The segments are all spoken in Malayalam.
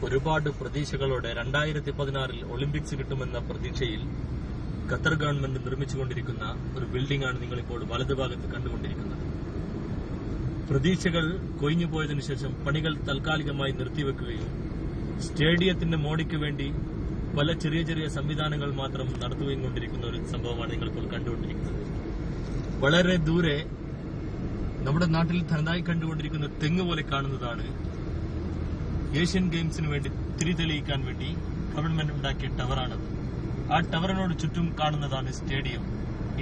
ഒരുപാട് പ്രതീക്ഷകളോടെ 2016 ഒളിമ്പിക്സ് കിട്ടുമെന്ന പ്രതീക്ഷയിൽ ഖത്തർ ഗവൺമെന്റ് നിർമ്മിച്ചുകൊണ്ടിരിക്കുന്ന ഒരു ബിൽഡിംഗ് ആണ് നിങ്ങളിപ്പോൾ വലതുഭാഗത്ത് കണ്ടുകൊണ്ടിരിക്കുന്നത്. പ്രതീക്ഷകൾ കൊഴിഞ്ഞുപോയതിനു ശേഷം പണികൾ താൽക്കാലികമായി നിർത്തിവെക്കുകയും സ്റ്റേഡിയത്തിന്റെ മോടിക്ക് വേണ്ടി പല ചെറിയ ചെറിയ സംവിധാനങ്ങൾ മാത്രം നടത്തുകയും കൊണ്ടിരിക്കുന്ന ഒരു സംഭവമാണ് നിങ്ങളിപ്പോൾ കണ്ടുകൊണ്ടിരിക്കുന്നത്. വളരെ ദൂരെ നമ്മുടെ നാട്ടിൽ തനതായി കണ്ടുകൊണ്ടിരിക്കുന്ന തെങ്ങ് പോലെ കാണുന്നതാണ് ഏഷ്യൻ ഗെയിംസിന് വേണ്ടി തിരിതെളിയിക്കാൻ വേണ്ടി ഗവൺമെന്റ് ഉണ്ടാക്കിയ ടവറാണത്. ആ ടവറിനോട് ചുറ്റും കാണുന്നതാണ് സ്റ്റേഡിയം.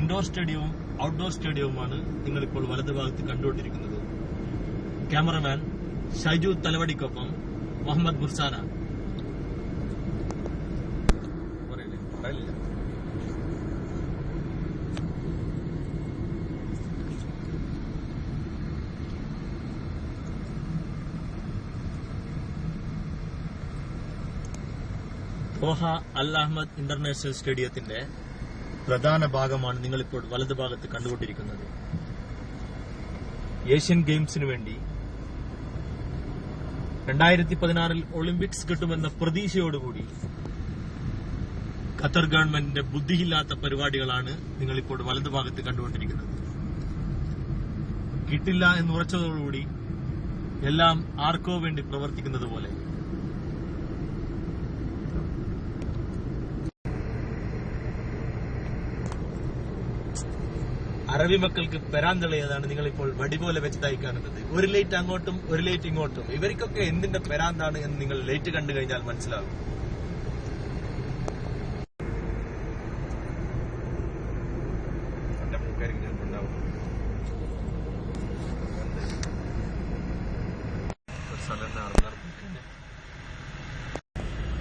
ഇൻഡോർ സ്റ്റേഡിയവും ഔട്ട്ഡോർ സ്റ്റേഡിയവുമാണ് നിങ്ങളിപ്പോൾ വലതുഭാഗത്ത് കണ്ടുകൊണ്ടിരിക്കുന്നത്. ക്യാമറമാൻ ഷൈജു തലവടിക്കൊപ്പം മുഹമ്മദ് ബുർസാന. ദോഹ അൽ അഹമ്മദ് ഇന്റർനാഷണൽ സ്റ്റേഡിയത്തിന്റെ പ്രധാന ഭാഗമാണ് നിങ്ങളിപ്പോൾ വലതുഭാഗത്ത് കണ്ടുകൊണ്ടിരിക്കുന്നത്. ഏഷ്യൻ ഗെയിംസിനു വേണ്ടി 2016 ഒളിമ്പിക്സ് കിട്ടുമെന്ന പ്രതീക്ഷയോടുകൂടി ഖത്തർ ഗവൺമെന്റിന്റെ ബുദ്ധിയില്ലാത്ത പരിപാടികളാണ് നിങ്ങളിപ്പോൾ വലതുഭാഗത്ത് കണ്ടുകൊണ്ടിരിക്കുന്നത്. കിട്ടില്ല എന്ന് ഉറച്ചതോടുകൂടി എല്ലാം ആർക്കോ വേണ്ടി പ്രവർത്തിക്കുന്നത് പോലെ. അറബി മക്കൾക്ക് പെരാന്തളയതാണ് നിങ്ങളിപ്പോൾ വടിപോലെ വെച്ചതായി കാണുന്നത്. ഒരു ലൈറ്റ് അങ്ങോട്ടും ഒരു ലൈറ്റ് ഇങ്ങോട്ടും. ഇവർക്കൊക്കെ എന്തിന്റെ പെരാന്താണ് എന്ന് നിങ്ങൾ ലൈറ്റ് കണ്ടു കഴിഞ്ഞാൽ മനസ്സിലാകും.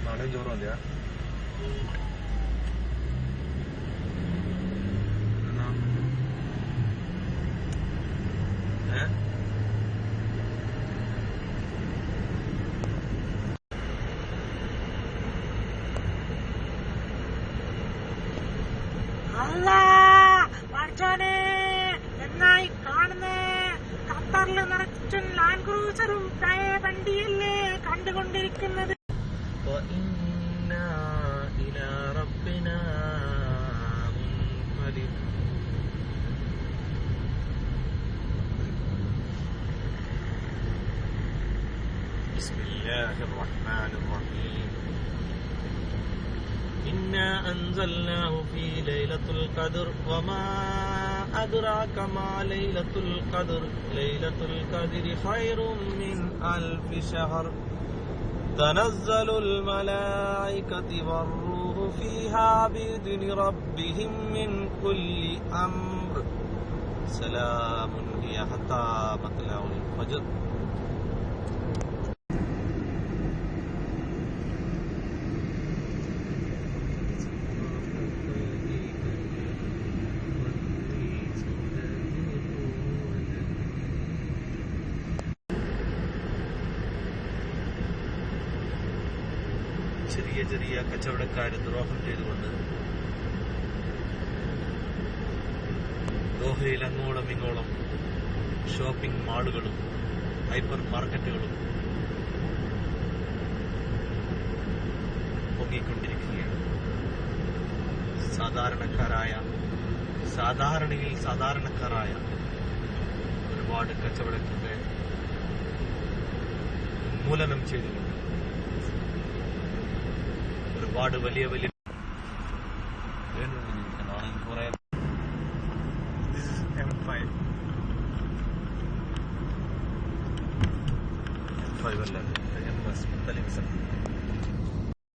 നാളെ ചോറും അതെയാ എന്നായി കാണുന്നേ ഖത്തറിൽ നിറച്ചും ലാൻഡ് ക്രൂസറും വണ്ടിയല്ലേ കണ്ടുകൊണ്ടിരിക്കുന്നത്. إنا أنزلناه في ليلة القدر وما أدراك ما ليلة القدر ليلة القدر خير من 1000 شهر تنزل الملائكة والروح فيها بإذن ربهم من كل أمر سلام هي حتى مطلع الفجر. ചെറിയ ചെറിയ കച്ചവടക്കാര് ദ്രോഹം ചെയ്തുകൊണ്ട് ദോഹയിൽ അങ്ങോളം ഇങ്ങോളം ഷോപ്പിംഗ് മാളുകളും ഹൈപ്പർ മാർക്കറ്റുകളും പൊങ്ങിക്കൊണ്ടിരിക്കുകയാണ്. സാധാരണക്കാരായ ഒരുപാട് കച്ചവടക്കാരെ ഉന്മൂലനം ചെയ്തുകൊണ്ട് ഒരുപാട് വലിയ M5 അല്ല MS